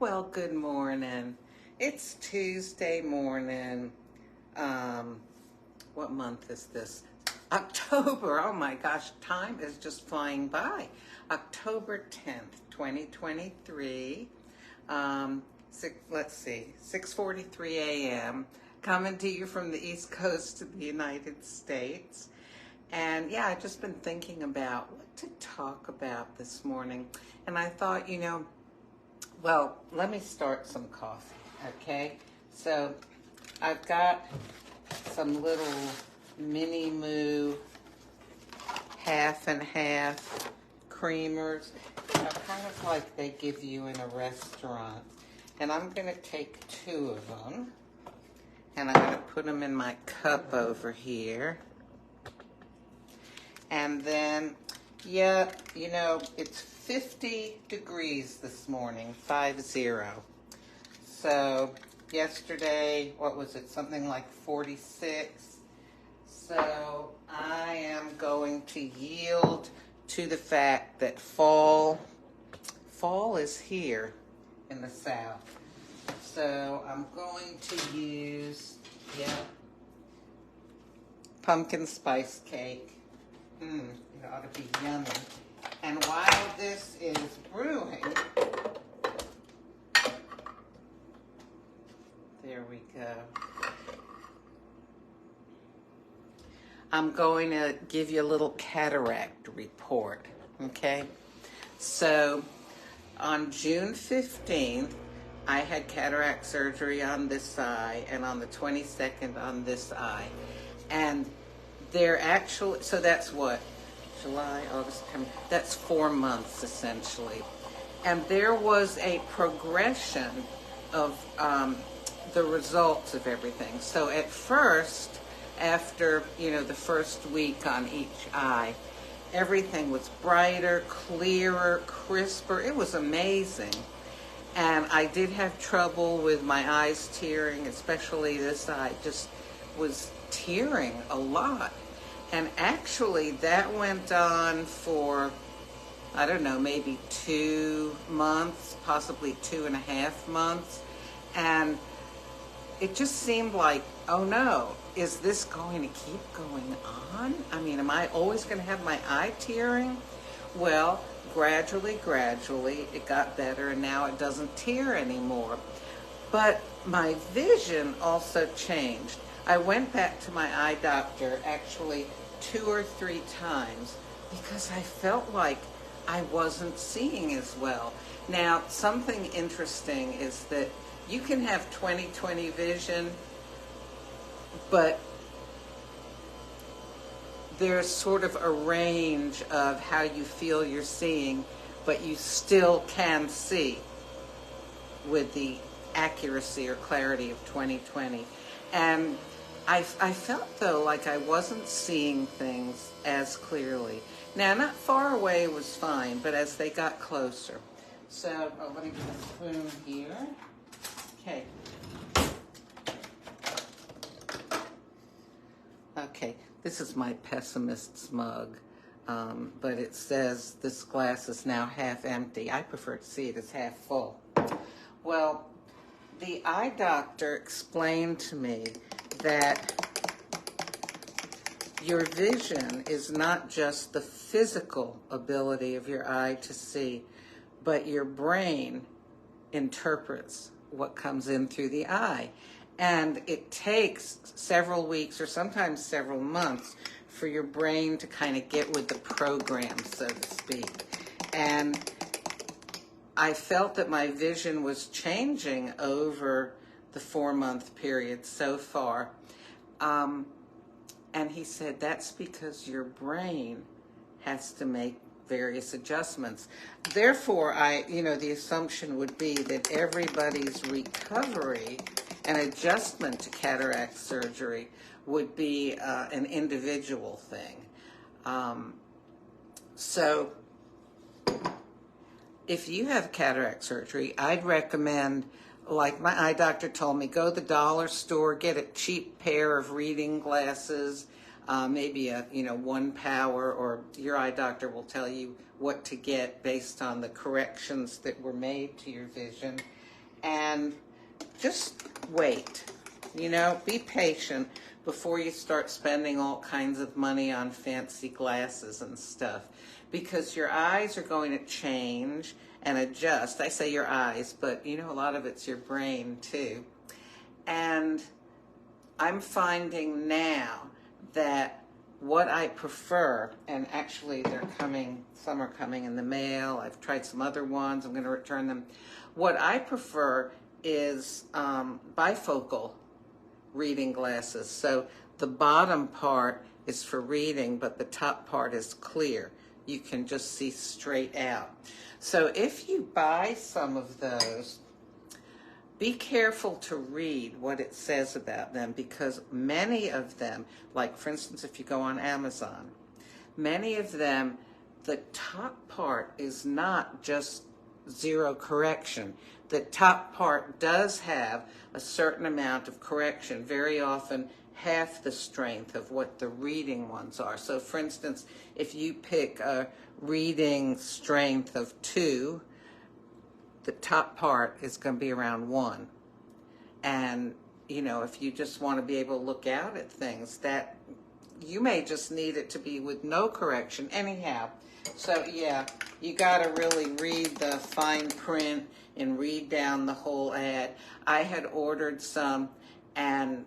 Well, good morning. It's Tuesday morning. What month is this? October. Oh my gosh, time is just flying by. October 10th, 2023. Let's see, 6:43 a.m. Coming to you from the East Coast of the United States. And yeah, I've just been thinking about what to talk about this morning. And I thought, well, let me start some coffee, okay? So I've got some little mini moo half and half creamers, kind of like they give you in a restaurant. And I'm going to take two of them, and I'm going to put them in my cup over here. And then, yeah, it's 50 degrees this morning, 50. So yesterday, what was it, something like 46. So I am going to yield to the fact that fall is here in the South. So I'm going to use, pumpkin spice cake. It ought to be yummy. And while this is brewing, there we go. I'm going to give you a little cataract report, okay? So on June 15th, I had cataract surgery on this eye, and on the 22nd on this eye. And they're actually, so that's what? July, August, September. That's 4 months, essentially. And there was a progression of the results of everything. So at first, after, the first week on each eye, everything was brighter, clearer, crisper. It was amazing. And I did have trouble with my eyes tearing, especially this eye just was tearing a lot. And actually that went on for, I don't know, maybe 2 months, possibly 2.5 months. And it just seemed like, oh no, is this going to keep going on? I mean, am I always going to have my eye tearing? Well, gradually, it got better, and now it doesn't tear anymore. But my vision also changed. I went back to my eye doctor actually 2 or 3 times because I felt like I wasn't seeing as well. Now, something interesting is that you can have 20/20 vision, but there's sort of a range of how you feel you're seeing, but you still can see with the accuracy or clarity of 20/20. And I felt, though, like I wasn't seeing things as clearly. Now, not far away was fine, but as they got closer. So, let me get a spoon here. Okay. Okay, this is my pessimist's mug, but it says this glass is now half empty. I prefer to see it as half full. Well, the eye doctor explained to me that your vision is not just the physical ability of your eye to see, but your brain interprets what comes in through the eye. And it takes several weeks or sometimes several months for your brain to kind of get with the program, so to speak. And I felt that my vision was changing over the 4-month period so far. And he said, that's because your brain has to make various adjustments. Therefore, the assumption would be that everybody's recovery and adjustment to cataract surgery would be an individual thing. So if you have cataract surgery, I'd recommend, like my eye doctor told me, go to the dollar store, get a cheap pair of reading glasses, maybe a 1 power, or your eye doctor will tell you what to get based on the corrections that were made to your vision. And just wait, you know, be patient before you start spending all kinds of money on fancy glasses and stuff, because your eyes are going to change and adjust. I say your eyes, but you know, a lot of it's your brain too. And I'm finding now that what I prefer, and actually they're coming, some are coming in the mail, I've tried some other ones, I'm going to return them. What I prefer is bifocal reading glasses. So the bottom part is for reading, but the top part is clear. You can just see straight out. So if you buy some of those, be careful to read what it says about them, because many of them, like for instance, if you go on Amazon, many of them, the top part is not just zero correction. The top part does have a certain amount of correction, very often half the strength of what the reading ones are. So for instance, if you pick a reading strength of 2, the top part is going to be around 1. And, you know, if you just want to be able to look out at things, that you may just need it to be with no correction anyhow. So yeah, you got to really read the fine print and read down the whole ad. I had ordered some, and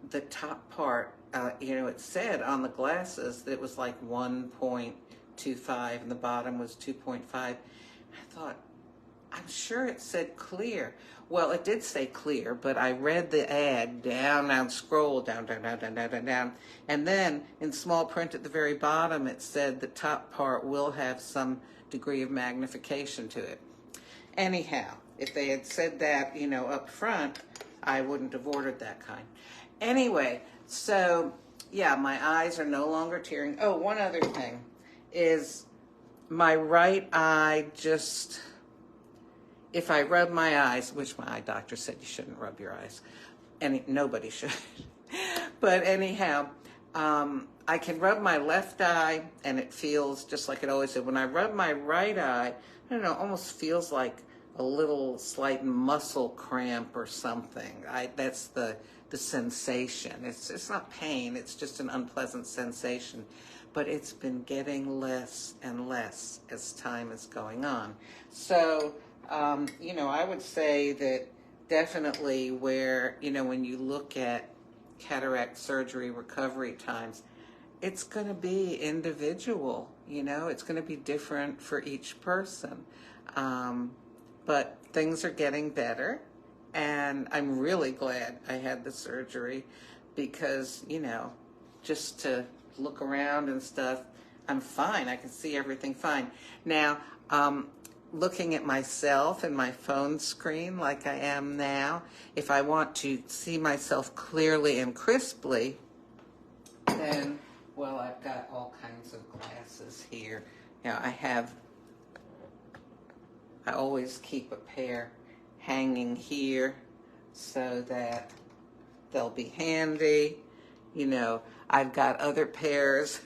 the top part, you know, it said on the glasses that it was like 1.25 and the bottom was 2.5. I thought, I'm sure it said clear. Well, it did say clear, but I read the ad down, scroll down, and then in small print at the very bottom it said the top part will have some degree of magnification to it. Anyhow, if they had said that, you know, up front, I wouldn't have ordered that kind. Anyway, so yeah, my eyes are no longer tearing. Oh, one other thing is my right eye just, if I rub my eyes, which my eye doctor said you shouldn't rub your eyes, and nobody should, but anyhow, I can rub my left eye and it feels just like it always did. When I rub my right eye, I don't know, it almost feels like a little slight muscle cramp or something. That's the sensation. It's not pain, it's just an unpleasant sensation. But it's been getting less and less as time is going on. So, you know, I would say that definitely where, you know, when you look at cataract surgery recovery times, it's going to be individual, you know, it's going to be different for each person. But things are getting better, and I'm really glad I had the surgery because, you know, just to look around and stuff, I'm fine. I can see everything fine. Now, looking at myself in my phone screen like I am now, if I want to see myself clearly and crisply, then, well, I've got all kinds of glasses here. Now, I always keep a pair hanging here so that they'll be handy. You know, I've got other pairs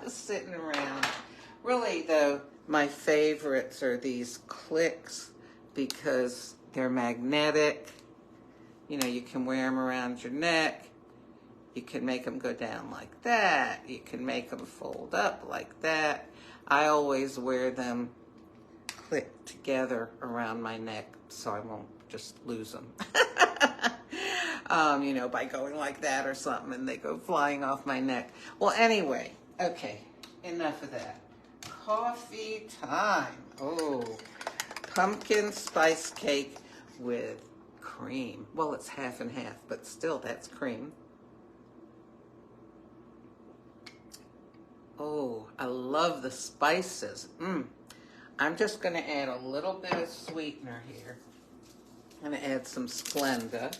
sitting around. Really, though, my favorites are these clicks because they're magnetic. You know, you can wear them around your neck. You can make them go down like that. You can make them fold up like that. I always wear them click together around my neck so I won't just lose them. You know, by going like that or something and they go flying off my neck. Well, anyway, okay, enough of that. Coffee time. Oh, pumpkin spice cake with cream. Well, it's half and half, but still, that's cream. Oh, I love the spices. I'm just going to add a little bit of sweetener here. I'm going to add some Splenda.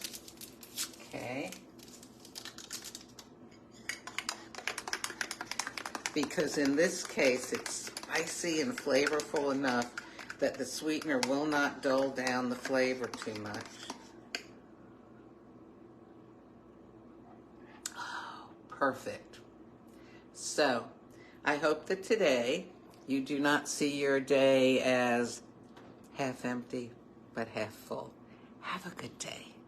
Okay. Because in this case, it's spicy and flavorful enough that the sweetener will not dull down the flavor too much. Oh, perfect. So, I hope that today you do not see your day as half empty, but half full. Have a good day.